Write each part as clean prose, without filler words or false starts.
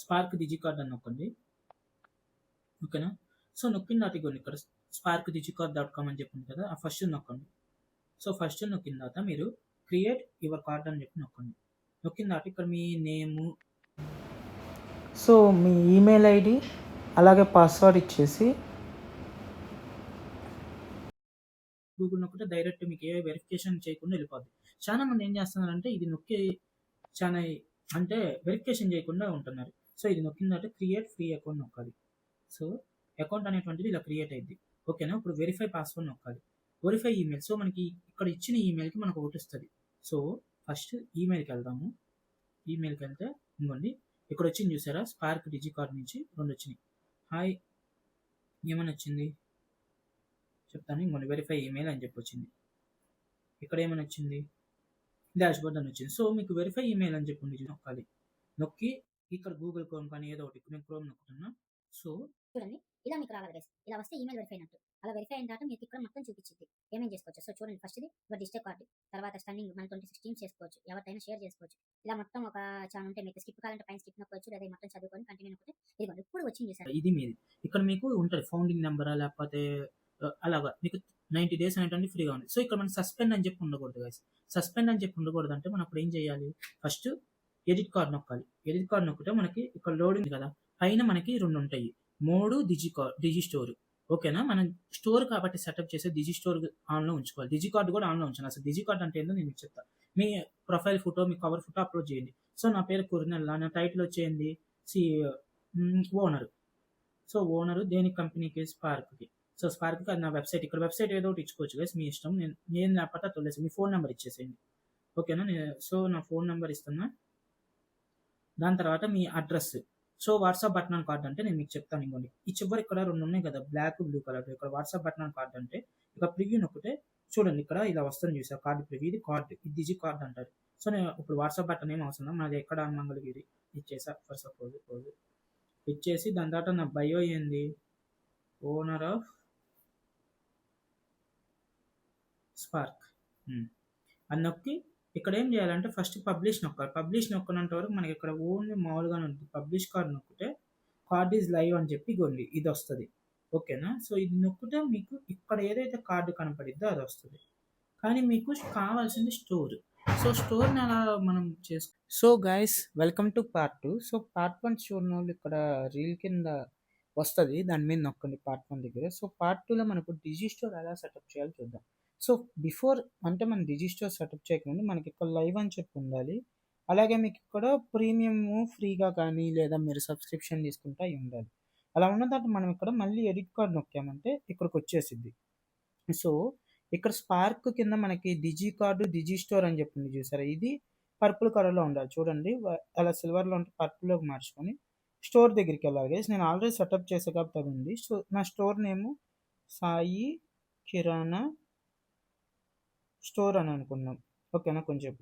Spark డిజికార్డ్ అని నొక్కండి. ఓకేనా? సో నొక్కిన తర్వాత ఇగోండి ఇక్కడ స్పార్క్ డిజికార్డ్ డాట్ కామ్ అని చెప్పింది కదా, ఆ ఫస్ట్ నొక్కండి. సో ఫస్ట్ నొక్కిన తర్వాత మీరు క్రియేట్ యువర్ కార్డ్ అని చెప్పి నొక్కండి. నొక్కిన తర్వాత ఇక్కడ మీ నేము, సో మీ ఈమెయిల్ ఐడి అలాగే పాస్వర్డ్ ఇచ్చేసి గూగుల్ నొక్కితే డైరెక్ట్ మీకు ఏ వెరిఫికేషన్ చేయకుండా వెళ్ళిపోద్ది. చాలా మంది ఏం చేస్తున్నారంటే ఇది నొక్కి చాలా అంటే వెరిఫికేషన్ చేయకుండా ఉంటున్నారు. సో ఇది నొక్కిన తర్వాత క్రియేట్ ఫ్రీ అకౌంట్ నొక్కాలి. సో అకౌంట్ అనేటువంటిది ఇలా క్రియేట్ అయింది. ఓకేనా? ఇప్పుడు వెరిఫై పాస్వర్డ్ నొక్కాలి. Verify email. సో మనకి ఇక్కడ ఇచ్చిన ఈమెయిల్కి మనకు ఒకటి వస్తుంది. సో ఫస్ట్ ఈమెయిల్కి వెళ్దాము. ఈమెయిల్కి వెళ్తే ఇంకోండి ఇక్కడ వచ్చింది చూసారా, స్పార్క్ డిజికార్డ్ నుంచి 2 వచ్చినాయి. హాయ్ ఏమని వచ్చింది చెప్తాను. ఇంకోండి వెరిఫై ఈమెయిల్ అని చెప్పి వచ్చింది. ఇక్కడ ఏమని వచ్చింది, డాష్ బోర్డ్ అని వచ్చింది. సో మీకు వెరిఫై ఈమెయిల్ అని చెప్పి నొక్కాలి. నొక్కి ఇక్కడ గూగుల్ క్రోమ్ కానీ ఏదో ఒకటి, నేను క్రోమ్ నొక్కుతున్నా. సో చూడండి ఇలా మీకు రావాలి గైస్. ఇలా వస్తే ఈమెయిల్ వెరిఫై అయినట్టు. అలా వెరిఫై అయిన తర్వాత మీకు ఇక్కడ మొత్తం చూపించింది ఏమేం చేసుకోవచ్చు. సో చూడండి, ఫస్ట్ది ఒక డిజిటల్ కార్డు, తర్వాత స్టన్నింగ్ మన 26 టీమ్స్ చేసుకోవచ్చు, ఎవరికైనా షేర్ చేసుకోవచ్చు. ఇలా మొత్తం ఒక ఛానల్ ఉంటే మీకు స్కిప్ కావాలంటే పైన స్కిప్ నొక్కొచ్చు, లేదా మొత్తం చదువుకొని కంటిన్యూ నొక్కితే ఇదిగోండి ఇప్పుడు వచ్చింది చూసారు. ఇది మీది. ఇక్కడ మీకు ఉంటుంది ఫౌండింగ్ నెంబరా లేకపోతే అలాగా మీకు 90 డేస్ అనేటువంటి ఫ్రీగా ఉంది. సో ఇక్కడ మనం సస్పెండ్ అని చెప్పి ఉండకూడదు గైస్. సస్పెండ్ అని చెప్పి ఉండకూడదు అంటే మనం అప్పుడు ఏం చేయాలి, ఫస్ట్ ఎడిట్ కార్డ్ నొక్కాలి. ఎడిట్ కార్డ్ నొక్కితే మనకి ఇక్కడ లోడింగ్ కదా, పైన మనకి 2 ఉంటాయి. మోడు డిజి స్టోర్. ఓకేనా? మనం స్టోర్ కాబట్టి సెటప్ చేసే డిజి స్టోర్ ఆన్లో ఉంచుకోవాలి. డిజి కార్డ్ కూడా ఆన్లో ఉంచాలి. అసలు డిజి కార్డ్ అంటే ఏంటో నేను మీకు చెప్తాను. మీ ప్రొఫైల్ ఫోటో, మీ కవర్ ఫోటో అప్లోడ్ చేయండి. సో నా పేరు కుర్నెల్లా, నా టైటిల్ వచ్చేయండి ఓనర్. సో ఓనరు దేని కంపెనీకి, స్పార్క్కి. సో స్పార్క్కి అది నా వెబ్సైట్. ఇక్కడ వెబ్సైట్ ఏదో ఒకటి ఇచ్చుకోవచ్చు గైస్, మీ ఇష్టం. నేను లేకపోతే తొలేసి మీ ఫోన్ నెంబర్ ఇచ్చేసేయండి. ఓకేనా? సో నా ఫోన్ నెంబర్ ఇస్తున్నా. దాని తర్వాత మీ address. So WhatsApp button on card అంటే నేను మీకు చెప్తాను. ఇంకోండి ఈ చివరి ఇక్కడ 2 ఉన్నాయి కదా, బ్లాక్ బ్లూ కలర్. ఇక్కడ వాట్సాప్ బటన్ ఆన్ కార్డ్ అంటే ఇక ప్రివ్యూ నొక్కితే చూడండి ఇక్కడ ఇలా వస్తుంది చూసా కార్డు ప్రివ్యూ. ఇది కార్డ్, ఇది డిజి కార్డ్ అంటారు. సో నేను ఇప్పుడు వాట్సాప్ బటన్ ఏం అవసరం, నాది ఎక్కడ మంగళగిరి ఇచ్చేసా ఫర్ సపోజ్. ఇచ్చేసి దాని తర్వాత నా బయో ఏంది, ఓనర్ ఆఫ్ స్పార్క్ అని నొక్కి ఇక్కడ ఏం చేయాలంటే ఫస్ట్ పబ్లిష్ నొక్కాలి. పబ్లిష్ నొక్కనంత వరకు మనకి ఇక్కడ ఓన్లీ మామూలుగానే ఉంటుంది. పబ్లిష్ కార్డ్ నొక్కితే కార్డ్ ఈజ్ లైవ్ అని చెప్పి ఇగోండి ఇది వస్తుంది. ఓకేనా? సో ఇది నొక్కితే మీకు ఇక్కడ ఏదైతే కార్డు కనపడిద్దో అది వస్తుంది. కానీ మీకు కావాల్సింది స్టోర్. సో స్టోర్ని అలా మనం చేసుకో. So guys welcome to part 2. So part 1 చూడని వాళ్ళు ఇక్కడ రీల్ కింద వస్తుంది, దాని మీద నొక్కండి పార్ట్ 1 దగ్గర. సో పార్ట్ 2లో మనకు డిజి స్టోర్ ఎలా సెటప్ చేయాలో చూద్దాం. సో బిఫోర్ అంటే మనం డిజి స్టోర్ సెటప్ చేయకముందు మనకి ఇక్కడ లైవ్ అని చెప్పి ఉండాలి. అలాగే మీకు ఇక్కడ ప్రీమియం ఫ్రీగా కానీ లేదా మీరు సబ్స్క్రిప్షన్ తీసుకుంటే అవి ఉండాలి. అలా ఉన్న తర్వాత మనం ఇక్కడ మళ్ళీ ఎడిట్ కార్డ్ నొక్కామంటే ఇక్కడికి వచ్చేసిద్ది. సో ఇక్కడ స్పార్క్ కింద మనకి డిజి కార్డు, డిజి స్టోర్ అని చెప్పింది చూసారా, ఇది పర్పుల్ కలర్లో ఉండాలి. చూడండి అలా సిల్వర్లో ఉంటే పర్పుల్లోకి మార్చుకొని స్టోర్ దగ్గరికి వెళ్ళాలి గైస్. నేను ఆల్రెడీ సెటప్ చేసే కాబట్టి అది ఉంది. సో నా store name Sai kirana store అని అనుకున్నాం. ఓకేనా? కొంచెం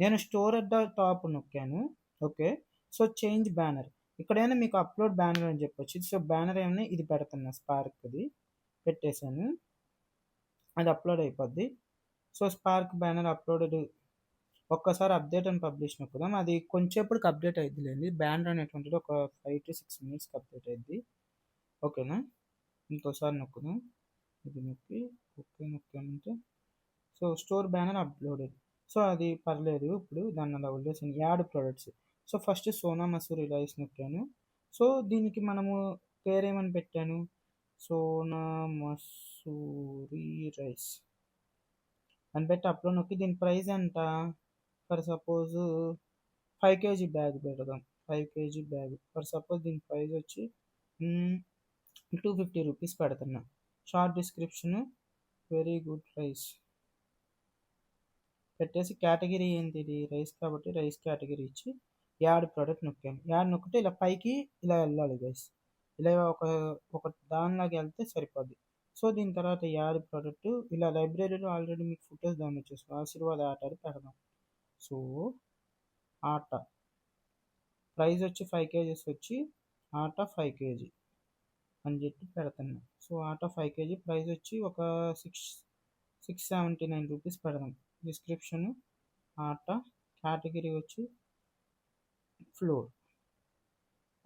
నేను స్టోర్ అట్ ద టాప్ నొక్కాను. ఓకే. సో చేంజ్ బ్యానర్, ఇక్కడైనా మీకు అప్లోడ్ బ్యానర్ అని చెప్పొచ్చు. సో బ్యానర్ ఏమైనా ఇది పెడుతున్నా, స్పార్క్ది పెట్టేశాను, అది అప్లోడ్ అయిపోద్ది. So spark banner uploaded. ఒక్కసారి అప్డేట్ అని పబ్లిష్ నొక్కుదాం, అది కొంచెంసేపటికి అప్డేట్ అయింది లేండి. బ్యానర్ అనేటువంటిది ఒక 5 to 6 minutesకి అప్డేట్ అయింది. ఓకేనా? ఇంకోసారి నొక్కుదాం, ఇది నొక్కి ఓకే నొక్కామంటే so store banner uploaded. So అది పర్లేదు. ఇప్పుడు దాన్ని అలా వదిలేసాను. Add products. So first Sona Masuri rice నొక్కాను. సో దీనికి మనము పేరేమని పెట్టాను, సోనా మసూరి రైస్ అని పెట్టి అప్లోడ్ నొక్కి దీని ప్రైస్ ఎంత, ఫర్ సపోజ్ 5 kg బ్యాగ్ పెడదాం. 5 kg బ్యాగ్ ఫర్ సపోజ్ దీని ప్రైస్ వచ్చి 250 రూపీస్ పెడుతున్నా. Short description very good rice పెట్టేసి కేటగిరీ ఏంటిది, రైస్ కాబట్టి రైస్ కేటగిరీ ఇచ్చి యాడ్ ప్రోడక్ట్ నొక్కాను. యాడ్ నొక్కితే ఇలా పైకి ఇలా వెళ్ళాలి గైస్. ఇలా ఒక దానిలాగా వెళ్తే సరిపోద్ది. సో దీని తర్వాత యాడ్ ప్రోడక్ట్ ఇలా లైబ్రరీలో ఆల్రెడీ మీకు ఫొటోస్ డౌన్లోడ్ చేసుకో, ఆశీర్వాద్ ఆట అని పెడదాం. సో ఆట ప్రైస్ వచ్చి 5 kg వచ్చి ఆట 5 kg అని చెప్పి పెడుతున్నా. సో ఆట 5 kg ప్రైస్ వచ్చి ఒక 679 రూపీస్ పెడదాం. డిస్క్రిప్షన్ ఆట, కేటగిరీ వచ్చి ఫ్లోర్.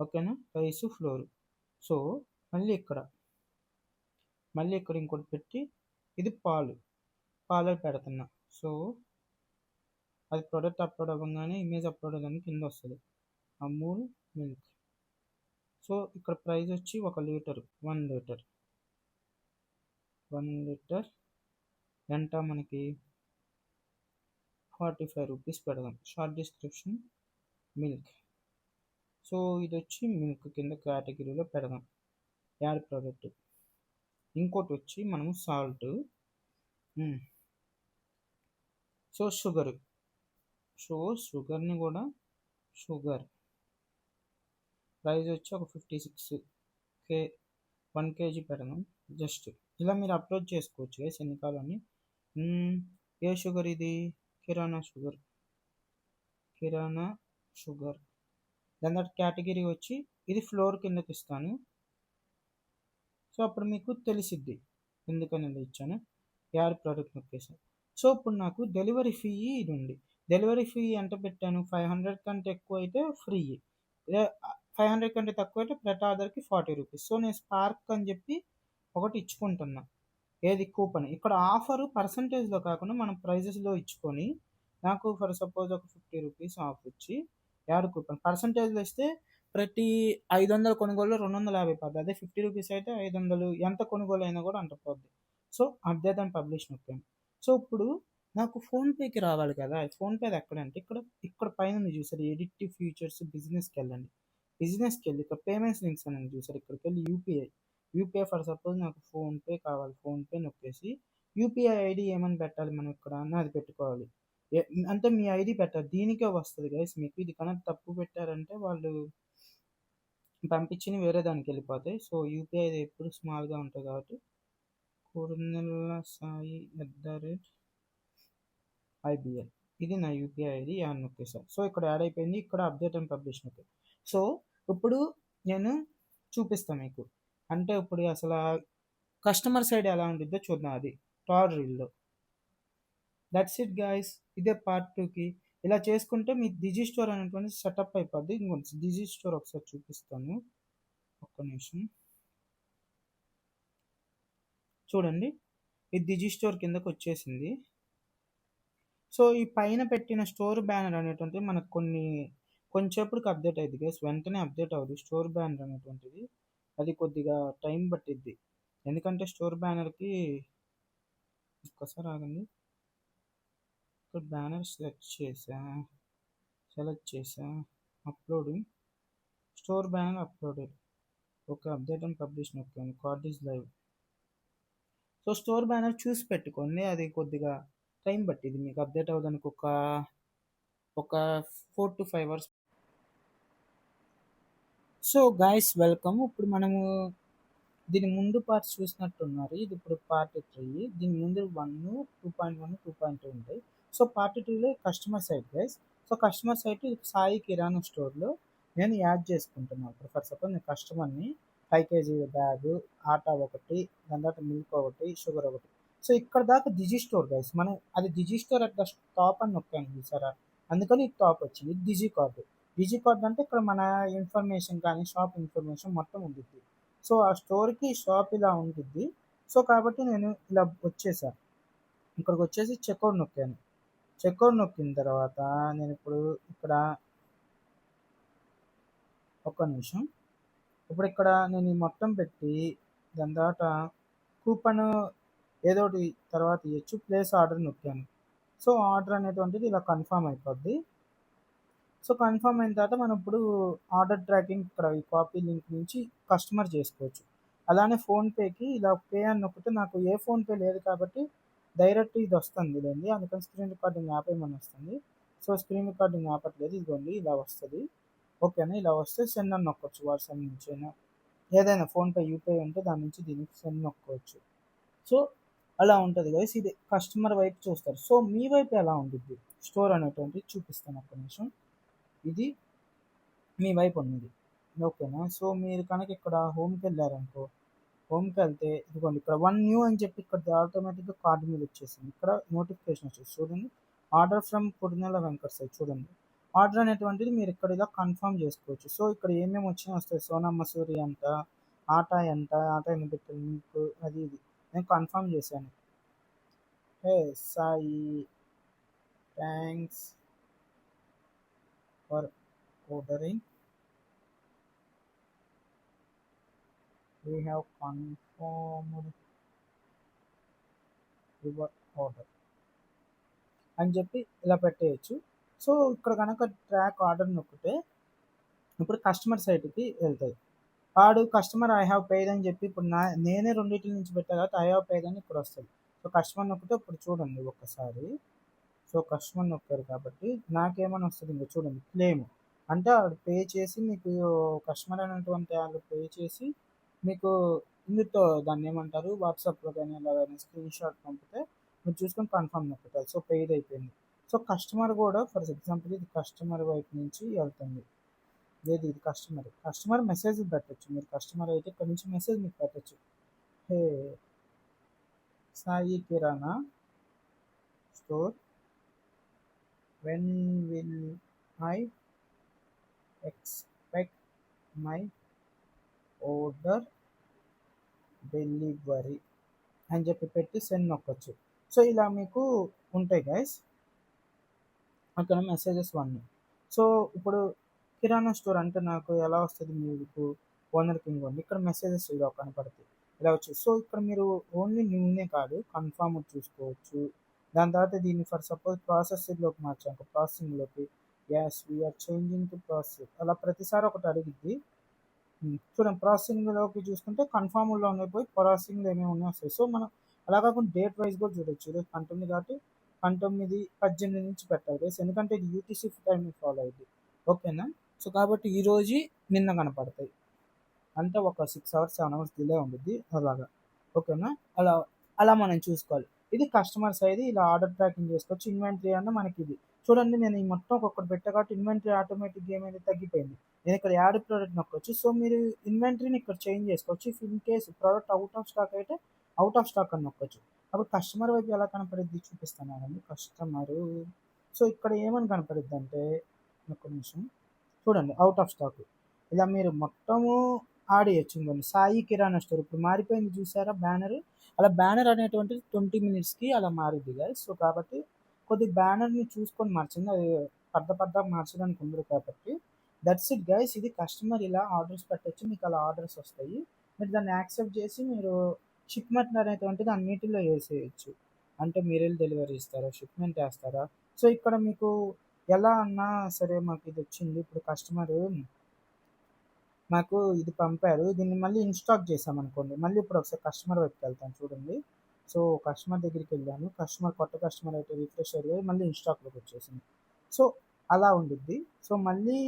ఓకేనా, రైస్ ఫ్లోర్. సో మళ్ళీ ఇక్కడ ఇంకోటి పెట్టి ఇది పాలు పెడుతున్నా. సో అది ప్రోడక్ట్ అప్లోడ్ అవ్వగానే ఇమేజ్ అప్లోడ్ అవ్వగానే కింద వస్తుంది అమూల్ మిల్క్. సో ఇక్కడ ప్రైస్ వచ్చి 1 లీటర్ 1 లీటర్ ఎంత మనకి 45 రూపీస్ పెడదాం. Short description milk. సో ఇది వచ్చి మిల్క్ కింద కేటగిరీలో పెడదాం, యాడ్ ప్రోడక్ట్. ఇంకోటి వచ్చి మనము సాల్ట్. సో షుగర్ని కూడా ప్రైస్ వచ్చి ఒక 56 1 kg పెడదాం. జస్ట్ ఇలా మీరు అప్లోడ్ చేసుకోవచ్చు గైస్ ఎన్ని కావాలని. ఏ షుగర్ ఇది? కిరాణా షుగర్. దాని తర్వాత కేటగిరీ వచ్చి ఇది ఫ్లోర్ కిందకి ఇస్తాను. సో అప్పుడు మీకు తెలిసిద్ది ఎందుకని ఇలా ఇచ్చాను. Add product నొక్కేసాను. సో ఇప్పుడు నాకు డెలివరీ ఫీ ఇది ఉంది. డెలివరీ ఫీ ఎంత పెట్టాను? 500 కంటే ఎక్కువ అయితే ఫ్రీ, 500 కంటే తక్కువ అయితే ప్రతి ఆర్డర్కి 40 రూపీస్. సో నేను స్పార్క్ అని చెప్పి ఒకటి ఇచ్చుకుంటున్నా. ఏది కూపన్. ఇక్కడ ఆఫర్ పర్సంటేజ్లో కాకుండా మనం ప్రైజెస్లో ఇచ్చుకొని నాకు ఫర్ సపోజ్ ఒక 50 రూపీస్ ఆఫ్ వచ్చి యాడ్ కూపన్. పర్సంటేజ్లో ఇస్తే ప్రతి 500 కొనుగోలు 250 పడుతుంది. అదే 50 రూపీస్ అయితే 500 ఎంత కొనుగోలు అయినా కూడా అంత పోద్ది. సో అప్డేట్ అండ్ పబ్లిష్ నొక్కాను. సో ఇప్పుడు నాకు ఫోన్పేకి రావాలి కదా. ఫోన్పే ఎక్కడంటే ఇక్కడ పైన చూసారు ఎడిట్ ఫీచర్స్, బిజినెస్కి వెళ్ళండి. బిజినెస్కి వెళ్ళి ఇక్కడ పేమెంట్స్ లింక్స్ అని చూసారు. ఇక్కడికి వెళ్ళి యూపీఐ ఫర్ సపోజ్ నాకు ఫోన్పే కావాలి. ఫోన్పే నొక్కేసి యూపీఐ ఐడి ఏమని పెట్టాలి మనం ఇక్కడ అది పెట్టుకోవాలి. అంటే మీ ఐడి పెట్టాలి, దీనికే వస్తుంది గైస్ మీకు. ఇది కన్నా తప్పు పెట్టారంటే వాళ్ళు పంపించి వేరే దానికి వెళ్ళిపోతాయి. సో యూపీఐ ఎప్పుడు స్మాల్గా ఉంటుంది కాబట్టి కుర్నెల్ల సాయి @IBL ఇది నా యూపీఐ ఐడి. యాడ్ నొక్కేసాను. సో ఇక్కడ యాడ్ అయిపోయింది. ఇక్కడ అప్డేట్ అండ్ పబ్లిష్ నొక్కే. సో ఇప్పుడు నేను చూపిస్తాను మీకు. అంటే ఇప్పుడు అసలు కస్టమర్ సైడ్ ఎలా ఉంటుందో చూద్దాం. అది థర్డ్ రీల్లో. That's it guys. ఇదే పార్ట్ 2కి. ఇలా చేసుకుంటే మీ డిజి స్టోర్ అనేటువంటి సెటప్ అయిపోద్ది. ఇంకొంచెం డిజి స్టోర్ ఒకసారి చూపిస్తాను, ఒక్క నిమిషం. చూడండి, ఇది డిజి స్టోర్ కిందకు వచ్చేసింది. సో ఈ పైన పెట్టిన స్టోర్ బ్యానర్ అనేటువంటిది మనకు కొంచెంసేపటికి అప్డేట్ అయ్యింది గైస్. వెంటనే అప్డేట్ అవ్వదు స్టోర్ బ్యానర్ అనేటువంటిది. అది కొద్దిగా టైం పట్టిద్ది. ఎందుకంటే స్టోర్ బ్యానర్కి ఒక్కసారి ఆగండి. ఇక్కడ బ్యానర్ సెలెక్ట్ చేసా uploading. Store banner uploaded. Okay, update and publish నొక్కాను. Card is live. So store banner చూసి పెట్టుకోండి, అది కొద్దిగా టైం పట్టింది మీకు అప్డేట్ అవ్వడానికి. ఒక 4 to 5 hours. So guys welcome. ఇప్పుడు మనము దీని ముందు పార్ట్స్ చూసినట్టున్నారు. ఇది ఇప్పుడు పార్ట్ 3. దీని ముందు 1, 2.1, 2.2 ఉంటాయి. సో పార్ట్ 2లో customer site guys. So customer site Sai kirana స్టోర్లో నేను యాడ్ చేసుకుంటున్నాను. ఇప్పుడు ఫర్ సపోజ్ నేను కస్టమర్ని 5 kg బ్యాగ్, ఆటా ఒకటి, దాని తర్వాత మిల్క్ ఒకటి, షుగర్ ఒకటి. సో ఇక్కడ దాకా డిజి స్టోర్ గైస్. మనం అది డిజి స్టోర్ అట్ ద టాప్ అని నొక్కాను చూసారా, అందుకని టాప్ వచ్చింది. డిజి కార్డ్ అంటే ఇక్కడ మన ఇన్ఫర్మేషన్ కానీ షాప్ ఇన్ఫర్మేషన్ మొత్తం ఉంటుంది. సో ఆ స్టోర్కి షాప్ ఇలా ఉంటుంది. సో కాబట్టి నేను ఇలా వచ్చేసాను. ఇక్కడికి వచ్చేసి చెక్అవుట్ నొక్కాను. చెక్అవుట్ నొక్కిన తర్వాత నేను ఇప్పుడు ఇక్కడ ఒక్క నిమిషం. ఇప్పుడు ఇక్కడ నేను మొత్తం పెట్టి దాని తర్వాత కూపన్ ఏదో ఒకటి తర్వాత ఇవ్వచ్చు. ప్లేస్ ఆర్డర్ నొక్కాను. సో ఆర్డర్ అనేటువంటిది ఇలా కన్ఫర్మ్ అయిపోద్ది. సో కన్ఫర్మ్ అయిన తర్వాత మనం ఇప్పుడు ఆర్డర్ ట్రాకింగ్ ఇక్కడ ఈ కాపీ లింక్ నుంచి కస్టమర్ చేసుకోవచ్చు. అలానే ఫోన్పేకి ఇలా పే అని నొక్కితే నాకు ఏ ఫోన్పే లేదు కాబట్టి డైరెక్ట్ ఇది వస్తుంది లేండి. అందుకని స్క్రీన్ రికార్డింగ్ యాప్ ఏమని వస్తుంది. సో స్క్రీన్ రికార్డింగ్ ఆపట్లేదు, ఇదిగోండి ఇలా వస్తుంది. ఓకేనా, ఇలా వస్తే సెండ్ అని నొక్కొచ్చు. వాట్సాప్ నుంచి అయినా ఏదైనా ఫోన్పే యూపీఐ ఉంటే దాని నుంచి దీనికి సెండ్ నొక్కోవచ్చు. సో అలా ఉంటుంది గైస్. ఇది కస్టమర్ వైపు చూస్తారు. సో మీ వైపు ఎలా ఉంటుంది స్టోర్ అనేటువంటిది చూపిస్తాను ఒక్క నిమిషం. ఇది మీ వైపు ఉన్నది. ఓకేనా, సో మీరు కనుక ఇక్కడ హోమ్కి వెళ్ళారనుకో, హోమ్కి వెళ్తే ఇదిగోండి ఇక్కడ 1 new అని చెప్పి ఇక్కడ ఆటోమేటిక్గా కార్డు మీద వచ్చేసింది. ఇక్కడ నోటిఫికేషన్ వచ్చేసి చూడండి, ఆర్డర్ ఫ్రమ్ కుర్నెల వెంకట్ సైడ్ చూడండి. ఆర్డర్ అనేటువంటిది మీరు ఇక్కడ ఇలా కన్ఫర్మ్ చేసుకోవచ్చు. సో ఇక్కడ ఏమేమి వచ్చినా వస్తాయి. సోనా మసూరి అంట, ఆటా ఎంత, ఆటా ఎన్ని పెట్టాలి మీకు, అది ఇది నేను కన్ఫర్మ్ చేశాను. Hey Sai, thanks for ordering. We have confirmed your order అని చెప్పి ఇలా పెట్టేయచ్చు. సో ఇక్కడ కనుక ట్రాక్ ఆర్డర్ నొక్కితే ఇప్పుడు కస్టమర్ సైట్కి వెళ్తాయి. వాడు కస్టమర్ ఐ హ్యావ్ పెయిడ్ అని చెప్పి ఇప్పుడు నేనే రెండింటి నుంచి పెట్టా కాబట్టి ఐ హ్యావ్ పెయిడ్ అని ఇప్పుడు వస్తుంది. సో కస్టమర్ నొక్కితే ఇప్పుడు చూడండి ఒక్కసారి. సో కస్టమర్ నొక్కారు కాబట్టి నాకేమని వస్తుంది ఇంకా చూడండి, క్లెయిమ్ అంటే వాడు పే చేసి మీకు కస్టమర్ అనేటువంటి వాళ్ళు పే చేసి మీకు ఇందుతో దాన్ని ఏమంటారు వాట్సాప్లో కానీ అలాగైనా స్క్రీన్ షాట్ పంపితే మీరు చూసుకొని కన్ఫర్మ్ నొక్కుతారు. సో పెయిడ్ అయిపోయింది. సో కస్టమర్ కూడా ఫర్ ఎగ్జాంపుల్ ఇది కస్టమర్ వైపు నుంచి వెళ్తుంది. లేదు ఇది కస్టమర్ మెసేజ్ పెట్టచ్చు. మీరు కస్టమర్ అయితే ఇక్కడ నుంచి మెసేజ్ మీకు పెట్టచ్చు. Hey Sai kirana store, when will I expect my order delivery అని చెప్పి పెట్టి సెండ్ నొక్కొచ్చు. సో ఇలా మీకు ఉంటాయి గైస్ అక్కడ మెసేజెస్ 1. సో ఇప్పుడు కిరాణా స్టోర్ అంటే నాకు ఎలా వస్తుంది, మీకు ఓనర్కి ఇంకోండి ఇక్కడ మెసేజెస్ ఇలా కనపడతాయి, ఇలా వచ్చి. సో ఇక్కడ మీరు ఓన్లీ న్యూనే కాదు కన్ఫర్మ్ చూసుకోవచ్చు. దాని తర్వాత దీన్ని ఫర్ సపోజ్ ప్రాసెసింగ్లోకి మార్చాక ప్రాసెసింగ్లోకి guys we're changing to process అలా ప్రతిసారి ఒకటి అడిగిద్ది. చూడండి ప్రాసెసింగ్లోకి చూసుకుంటే కన్ఫర్మ్లో పోయి ప్రాసెసింగ్లో ఏమేమి ఉన్నాయో వస్తాయి. సో మనం అలా కాకుండా డేట్ వైజ్ కూడా చూడొచ్చు. ఈరోజు 19 కాబట్టి 19/18 నుంచి పెట్టాలి, ఎందుకంటే ఇది యూటీసీ టైం ఫాలో అయ్యింది. ఓకేనా. సో కాబట్టి ఈరోజు నిన్న కనపడతాయి, అంటే ఒక 6 hours 7 hours డిలే ఉంటుంది అలాగా. ఓకేనా. అలా అలా మనం చూసుకోవాలి. ఇది కస్టమర్ సైడ్ ఇలా ఆర్డర్ ట్రాకింగ్ చేసుకోవచ్చు. ఇన్వెంటరీ అన్న మనకి ఇది చూడండి, నేను ఈ మొత్తం ఒక్కొక్కటి పెట్టా కాబట్టి ఇన్వెంటరీ ఆటోమేటిక్గా ఏమైతే తగ్గిపోయింది. నేను ఇక్కడ యాడ్ ప్రోడక్ట్ నొక్కొచ్చు. సో మీరు ఇన్వెంటరీని ఇక్కడ చేంజ్ చేసుకోవచ్చు. If in case product out of stock అయితే అవుట్ ఆఫ్ స్టాక్ అని నొక్కొచ్చు. అప్పుడు కస్టమర్ వైపు ఎలా కనపడిద్ది చూపిస్తానండి. కస్టమరు సో ఇక్కడ ఏమని కనపడిద్ది అంటే ఒక్క నిమిషం చూడండి, అవుట్ ఆఫ్ స్టాక్. ఇలా మీరు మొత్తము ఆడేయచ్చు. ఇంకొన్ని సాయి కిరాణా స్టోర్ ఇప్పుడు మారిపోయింది చూసారా బ్యానర్. అలా బ్యానర్ అనేటువంటిది 20 minutesకి అలా మారిద్ది గైస్. సో కాబట్టి కొద్ది బ్యానర్ని చూసుకొని మార్చింది, అది పెద్ద మార్చడానికి ఉండదు కాబట్టి దట్స్ ఇట్ గైస్. ఇది కస్టమర్ ఇలా ఆర్డర్స్ పెట్టచ్చు, మీకు అలా ఆర్డర్స్ వస్తాయి. మీరు దాన్ని యాక్సెప్ట్ చేసి మీరు షిప్మెంట్ అనేటువంటిది అన్నిటిలో వేసేయచ్చు. అంటే మీరు వెళ్ళి డెలివరీ ఇస్తారా, షిప్మెంట్ వేస్తారా. సో ఇక్కడ మీకు ఎలా అన్నా సరే మాకు ఇది వచ్చింది, ఇప్పుడు కస్టమర్ మాకు ఇది పంపారు, దీన్ని మళ్ళీ ఇన్స్టాక్ చేసామనుకోండి, మళ్ళీ ఇప్పుడు ఒకసారి కస్టమర్ వైపుకి వెళ్తాను చూడండి. సో కస్టమర్ దగ్గరికి వెళ్ళాను, కస్టమర్ కొత్త కస్టమర్ అయితే రిఫ్రెష్ అయ్యి మళ్ళీ ఇన్స్టాక్లోకి వచ్చేసింది. సో అలా ఉండిద్ది. సో మళ్ళీ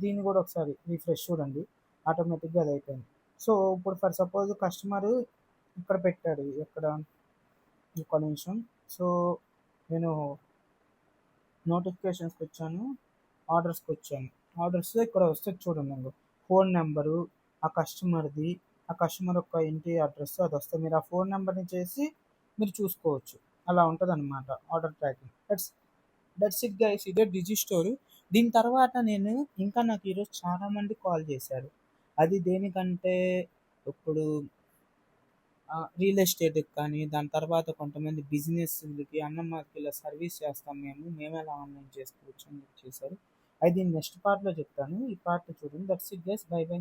దీన్ని కూడా ఒకసారి రిఫ్రెష్ చూడండి, ఆటోమేటిక్గా అది అయిపోయింది. సో ఇప్పుడు ఫర్ సపోజ్ కస్టమర్ ఇక్కడ పెట్టాడు, ఎక్కడ ఒక నిమిషం. సో నేను నోటిఫికేషన్స్కి వచ్చాను, ఆర్డర్స్కి వచ్చాను. ఆర్డర్స్ ఇక్కడ వస్తే చూడండి, ఫోన్ నెంబరు ఆ కస్టమర్ది, ఆ కస్టమర్ యొక్క ఇంటి అడ్రస్ అది వస్తే మీరు ఆ ఫోన్ నెంబర్ని చేసి మీరు చూసుకోవచ్చు. అలా ఉంటుంది అనమాట order tracking. That's it guys. ఇదే డిజి స్టోర్. దీని తర్వాత నేను ఇంకా నాకు ఈరోజు చాలామంది కాల్ చేశారు. అది దేనికంటే ఇప్పుడు రియల్ ఎస్టేట్కి కానీ, దాని తర్వాత కొంతమంది బిజినెస్లకి అన్న మాకు ఇలా సర్వీస్ చేస్తాం మేము ఎలా ఆన్లైన్ చేసుకోవచ్చు అని చేశారు. అది నెక్స్ట్ పార్ట్లో చెప్తాను. ఈ పార్ట్ చూడండి. That's it guys. By by.